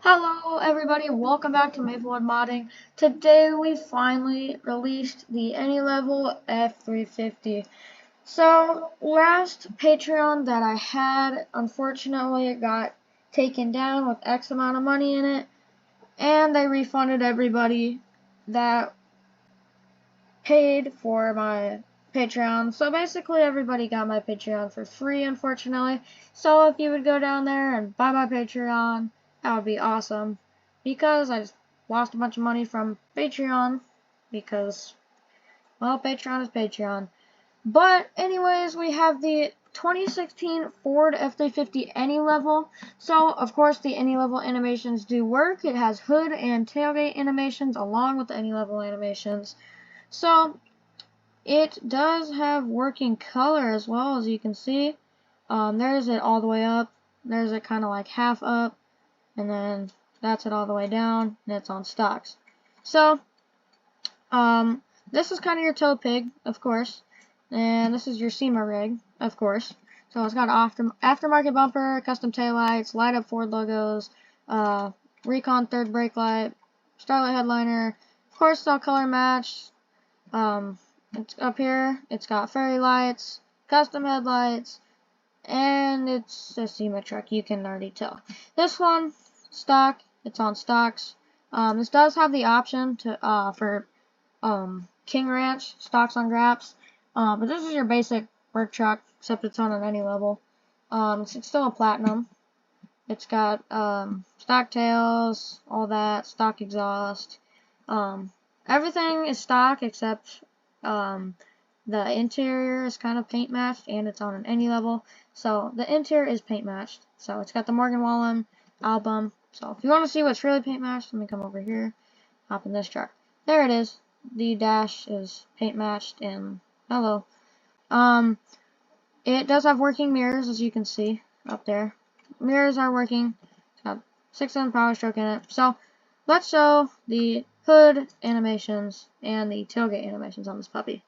Hello everybody, welcome back to Maplewood Modding. Today we finally released the Anylevel F350. So, last Patreon that I had, unfortunately it got taken down with X amount of money in it, and they refunded everybody that paid for my Patreon. So basically everybody got my Patreon for free, unfortunately. So if you would go down there and buy my Patreon, that would be awesome. Because I just lost a bunch of money from Patreon. Because, well, Patreon is Patreon. But anyways, we have the 2016 Ford F350 Anylevel. So, of course, the Anylevel animations do work. It has hood and tailgate animations along with the Anylevel animations. So, it does have working color as well, as you can see. There's it all the way up. There's it kind of like half up. And then that's it all the way down. And it's on stocks. So, this is kind of your tow pig, of course. And this is your SEMA rig, of course. So it's got aftermarket bumper, custom taillights, light up Ford logos, Recon third brake light, Starlight headliner. Of course, it's all color matched. It's up here. It's got fairy lights, custom headlights, and it's a SEMA truck. You can already tell. This one, stock. It's on stocks. This does have the option to for King Ranch stocks on graps. But this is your basic work truck, except it's on an Anylevel. It's still a platinum. It's got stock tails, all that, stock exhaust. Everything is stock except the interior is kind of paint matched, and it's on an Anylevel. So the interior is paint matched. So it's got the Morgan Wallen album. So if you want to see what's really paint matched, let me come over here, hop in this truck. There it is. The dash is paint matched, and hello. It does have working mirrors, as you can see up there. Mirrors are working. It's got 6-cylinder power stroke in it. So let's show the hood animations and the tailgate animations on this puppy.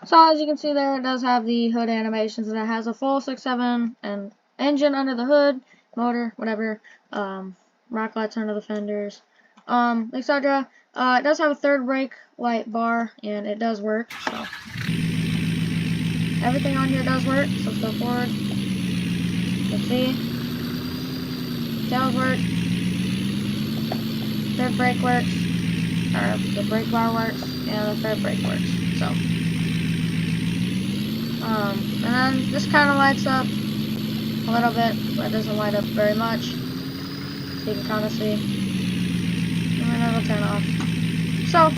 So as you can see there, it does have the hood animations, and it has a full 6.7 and engine under the hood, motor, whatever, rock lights under the fenders, etc. It does have a third brake light bar, and it does work. So everything on here does work. So let's go forward. Let's see. Tails work. Third brake works. Or the brake bar works, and the third brake works. So. And then this kind of lights up a little bit, but it doesn't light up very much. So you can kind of see. And then it'll turn off. So,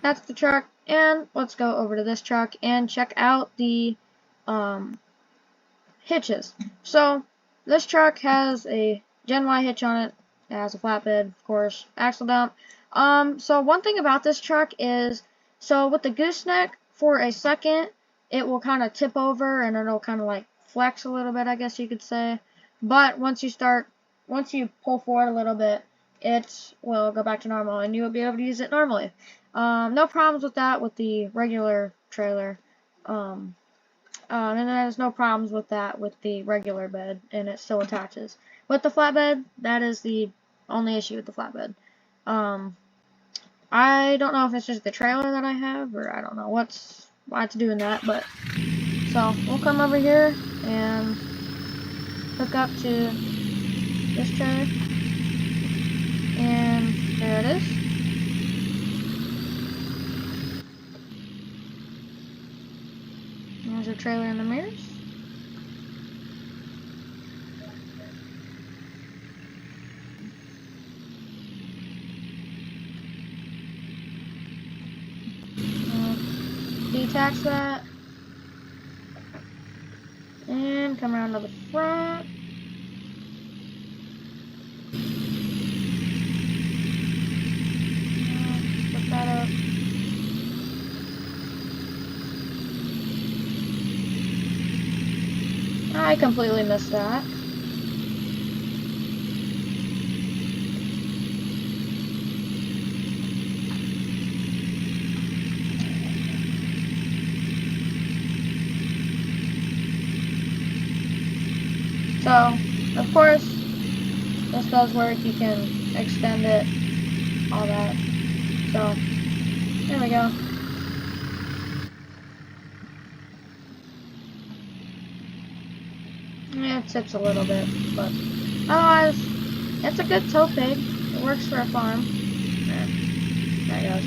that's the truck. And let's go over to this truck and check out the hitches. So, this truck has a Gen Y hitch on it. It has a flatbed, of course, axle dump. So one thing about this truck is, so with the gooseneck, for a second, it will kind of tip over and it'll kind of like flex a little bit, I guess you could say. But once you pull forward a little bit, it will go back to normal and you will be able to use it normally. No problems with that with the regular trailer. And then there's no problems with that with the regular bed, and it still attaches. With the flatbed, that is the only issue with the flatbed. I don't know if it's just the trailer that I have, or I don't know why it's doing that, but so we'll come over here and hook up to this trailer, and there it is. There's a trailer in the mirrors. Detach that and come around to the front. Put that up. I completely missed that. So, of course, this does work. You can extend it, all that. So, there we go. Yeah, it tips a little bit, but otherwise, it's a good tow pig. It works for a farm. There it goes.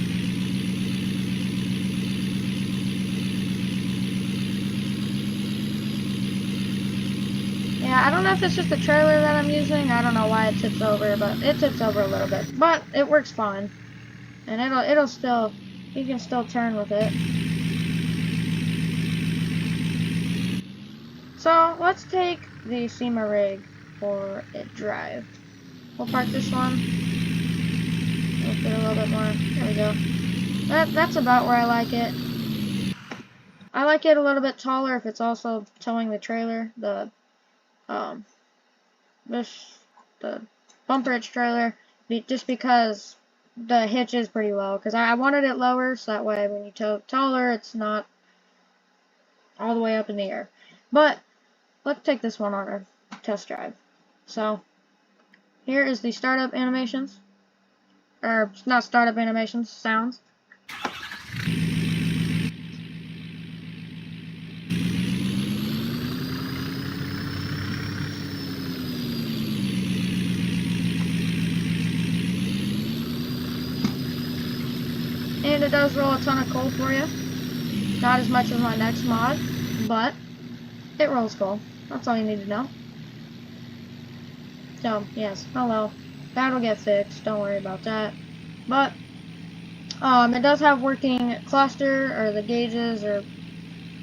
Yeah, I don't know if it's just the trailer that I'm using. I don't know why it tips over, but it tips over a little bit. But it works fine. And it'll still, you can still turn with it. So let's take the SEMA rig for a drive. We'll park this one. We'll fit a little bit more. There we go. That's about where I like it. I like it a little bit taller if it's also towing the trailer, the bumper hitch trailer, just because the hitch is pretty low. Because I wanted it lower so that way when you tow taller, it's not all the way up in the air. But let's take this one on a test drive. So here is the startup animations, or not startup animations, sounds. And it does roll a ton of coal for you. Not as much as my next mod, but it rolls coal. That's all you need to know. So, yes, hello. That'll get fixed, don't worry about that. But, it does have working cluster, or the gauges, or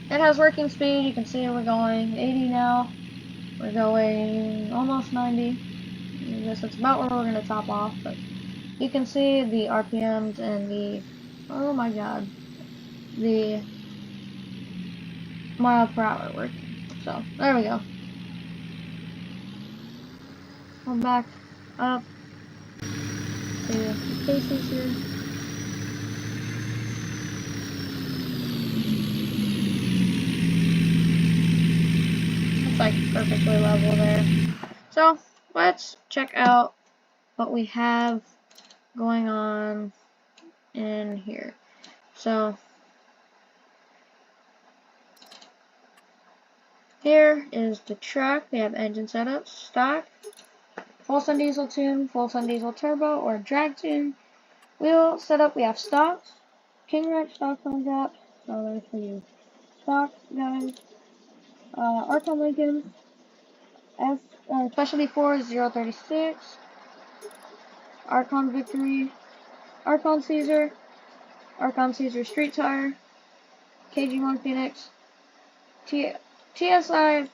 it has working speed. You can see we're going 80 now. We're going almost 90. I guess that's about where we're going to top off, but you can see the RPMs and the, oh my god, the mile per hour working. So, there we go. We're back up to the cases here. It's like perfectly level there. So, let's check out what we have going on in here. So, here is the truck. We have engine setup, stock, full sun diesel tune, full sun diesel turbo, or drag tune. Wheel setup, we have stocks, king ranch stocks on drop. So there's for you stock guys. Archon Lincoln, Specialty 4 036, Archon Victory, Archon Caesar Street Tire, KG1 Phoenix, TSI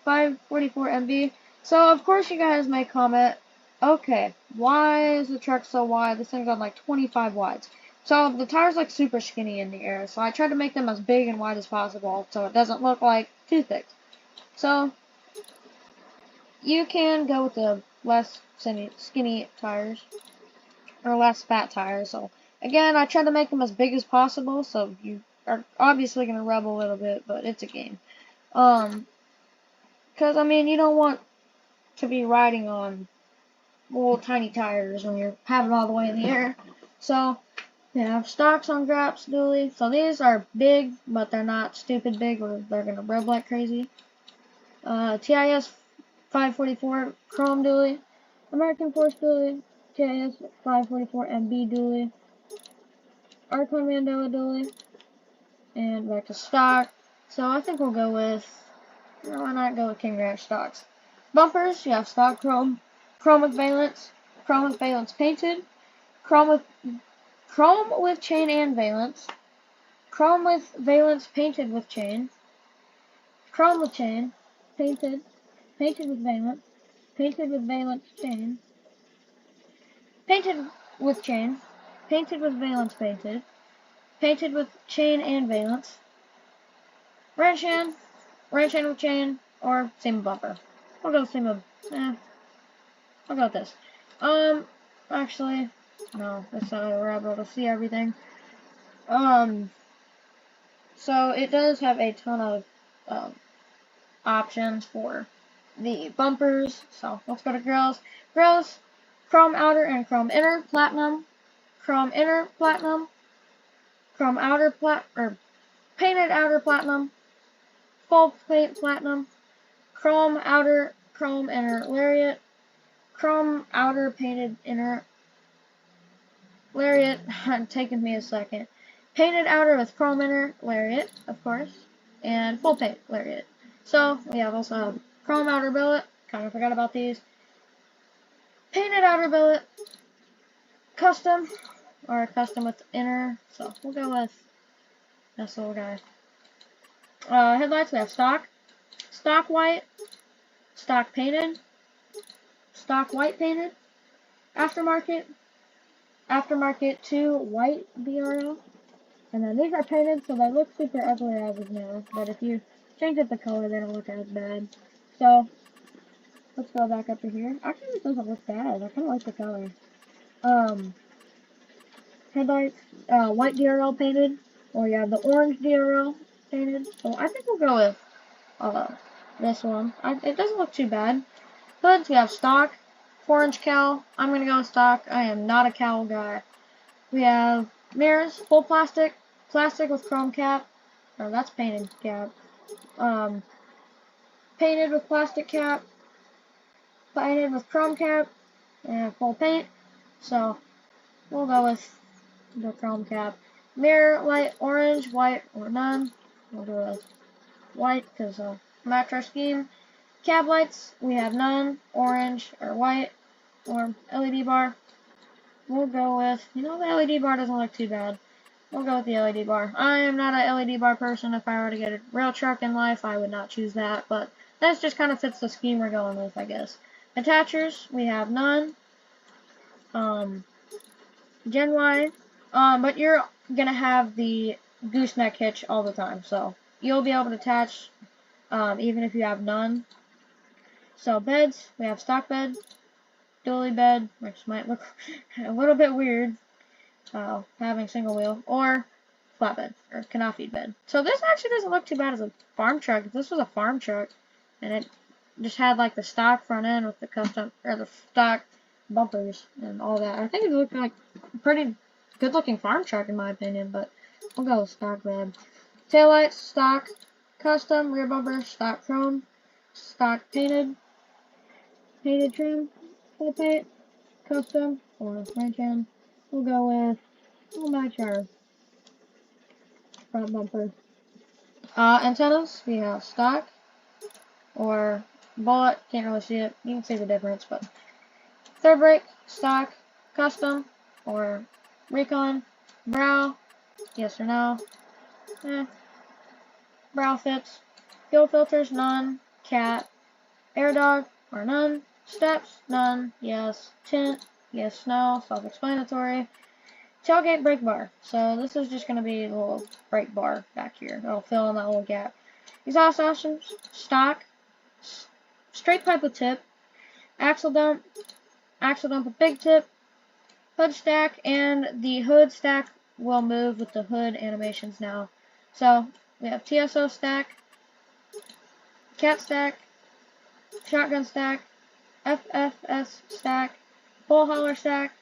544 MB. So of course you guys may comment, okay, why is the truck so wide? This thing's on like 25 wides. So the tire's like super skinny in the air, so I tried to make them as big and wide as possible so it doesn't look like toothpicks. So you can go with the less skinny tires, or less fat tires. So again, I tried to make them as big as possible, so you are obviously going to rub a little bit, but it's a game. Because, I mean, you don't want to be riding on little tiny tires when you're having all the way in the air. So, we have stocks on graps dually. So these are big, but they're not stupid big, or they're going to rev like crazy. TIS 544 chrome dually. American Force dually. TIS 544 MB dually. Archon Mandela dually. And back to stock. So I think we'll go with, why not go with King Ranch stocks. Bumpers, you have stock chrome with valence painted, chrome with chain and valence, chrome with valence painted with chain, chrome with chain, painted with valence, painted with valence chain, painted with chain, painted with valence painted with chain and valence, ranch hand with chain, or same bumper. I'll go same of, I'll go with this. Actually, no, that's not how we're able to see everything. So it does have a ton of, options for the bumpers. So let's go to grills. Grills, chrome outer and chrome inner, platinum, chrome inner, platinum, chrome outer, or painted outer, platinum, full paint, platinum, chrome outer, chrome inner, lariat, chrome outer, painted inner, lariat. Taking me a second. Painted outer with chrome inner, lariat, of course, and full paint, lariat. So we have also chrome outer billet. Kind of forgot about these. Painted outer billet, custom, or custom with inner. So we'll go with this little guy. Headlights, we have stock, stock white, stock painted, stock white painted, aftermarket, aftermarket 2 white DRL, and then these are painted, so they look super ugly as of now, but if you change up the color, they don't look as bad. So let's go back up to here. Actually, this doesn't look bad. I kind of like the color. Headlights, white DRL painted, or you have the orange DRL painted. So I think we'll go with this one. It doesn't look too bad. Hoods, we have stock, 4-inch cowl. I'm going to go with stock. I am not a cowl guy. We have mirrors, full plastic, plastic with chrome cap. Oh, that's painted cap. Painted with plastic cap, painted with chrome cap, and full paint. So we'll go with the chrome cap. Mirror, light orange, white, or none. We'll do a white because match our scheme. Cab lights, we have none, orange or white, or LED bar. We'll go with, the LED bar doesn't look too bad. We'll go with the LED bar. I am not an LED bar person. If I were to get a real truck in life, I would not choose that, but that just kind of fits the scheme we're going with, I guess. Attachers, we have none. Gen Y, but you're gonna have the gooseneck hitch all the time, so you'll be able to attach even if you have none. So beds, we have stock bed, dually bed, which might look a little bit weird having single wheel, or flatbed or canopy bed. So this actually doesn't look too bad as a farm truck. If this was a farm truck and it just had like the stock front end with the custom or the stock bumpers and all that, I think it would look like a pretty good looking farm truck in my opinion, but we'll go with stock bed. Taillights, stock, custom, rear bumper, stock chrome, stock painted, painted trim, full paint, custom, or French end. We'll go with, we'll match our front bumper. Antennas, we have stock, or bullet, can't really see it, you can see the difference, but third brake, stock, custom, or recon, brow, yes or no, brow fits, fuel filters, none, cat, air dog, or none, steps, none, yes, tint, yes, no, self-explanatory, tailgate brake bar, so this is just going to be a little brake bar back here, it'll fill in that little gap. Exhaust options, stock, straight pipe with tip, axle dump with big tip, hood stack, and the hood stack will move with the hood animations now. So we have TSO stack, cat stack, shotgun stack, FFS stack, full hauler stack,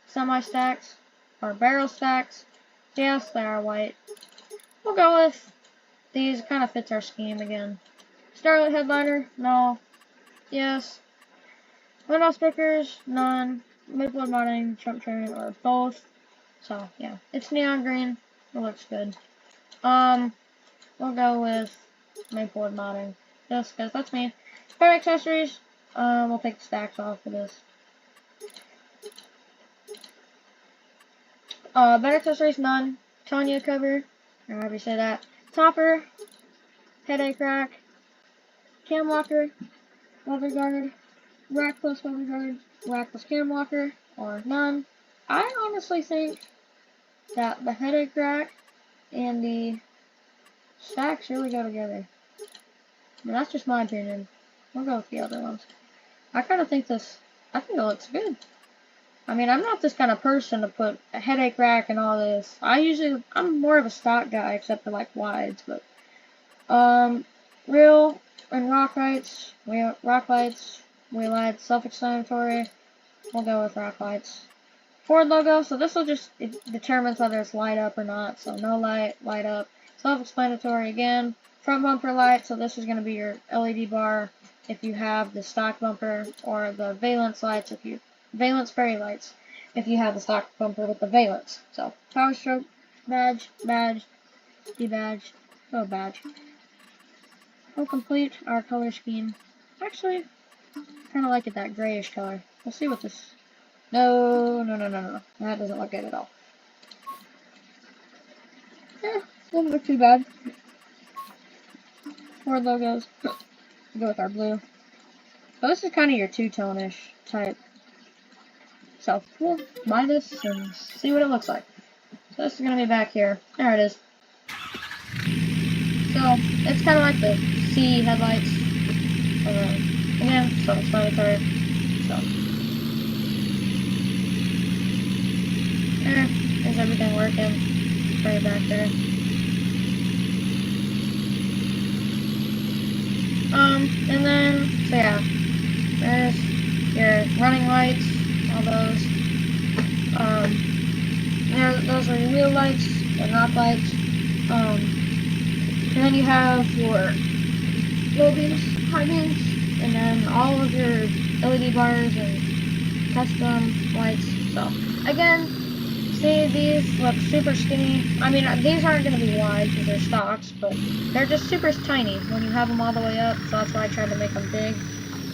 semi stacks, or barrel stacks. Yes, they are white. We'll go with these. Kind of fits our scheme again. Starlight headliner, no. Yes. Window stickers, none. Maplewood modding, trunk trim, or both. So yeah, it's neon green. It looks good. We'll go with Maplewood modding, just because that's me. Spare accessories, we'll take the stacks off for this. Better accessories, none. Tanya cover, or however you say that. Topper, headache rack, cam locker, weather guard, rack plus weather guard, rack plus cam locker, or none. I honestly think that the headache rack and the stacks really go together. But that's just my opinion. We'll go with the other ones. I think it looks good. I mean, I'm not this kind of person to put a headache rack and all this. I'm more of a stock guy, except for like wides, but, real and rock lights, we light self-explanatory. We'll go with rock lights. Ford logo, so this will just, it determines whether it's light up or not, so no light, light up. Self-explanatory again. Front bumper light, so this is going to be your LED bar if you have the stock bumper, or the valence lights valence fairy lights if you have the stock bumper with the valence. So power stroke, badge, debadge, no badge. We'll complete our color scheme. Actually, kind of like it that grayish color. We'll see what this. No. That doesn't look good at all. Doesn't look too bad. Ford logos. We'll go with our blue. So this is kind of your two-tone-ish type. So we'll buy this and see what it looks like. So this is going to be back here. There it is. So it's kind of like the C headlights. Again, self-explanatory. So there's everything working. Bring it back there. And then, so yeah, there's your running lights, all those. Those are your wheel lights and rock lights. And then you have your low beams, high beams, and then all of your LED bars and custom lights. So again, see, these look super skinny. I mean, these aren't going to be wide because they're stocks, but they're just super tiny when you have them all the way up, so that's why I tried to make them big.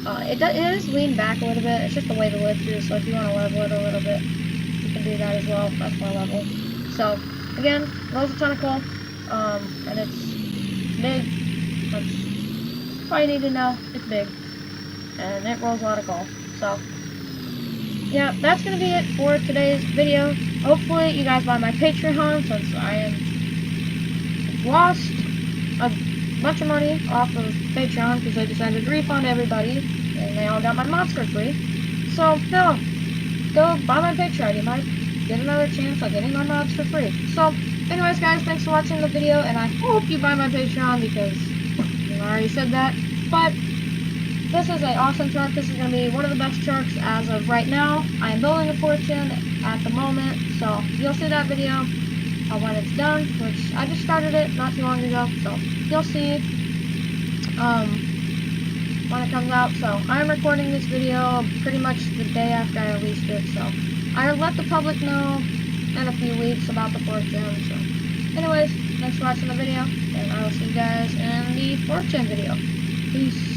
It is lean back a little bit. It's just the way the lift is, so if you want to level it a little bit, you can do that as well. That's more level. So, again, rolls a ton of coal, and it's big. That's all you need to know. It's big, and it rolls a lot of coal. So, yeah, that's going to be it for today's video. Hopefully you guys buy my Patreon, since I have lost a bunch of money off of Patreon because they decided to refund everybody and they all got my mods for free. So, no, go buy my Patreon. You might get another chance at getting my mods for free. So, anyways guys, thanks for watching the video, and I hope you buy my Patreon because I already said that. But this is an awesome truck. This is going to be one of the best trucks as of right now. I am building a Fortune at the moment, so you'll see that video when it's done, which I just started it not too long ago, so you'll see when it comes out. So I'm recording this video pretty much the day after I released it, so I'll let the public know in a few weeks about the Fortune. So anyways, thanks for watching the video, and I will see you guys in the Fortune video. Peace.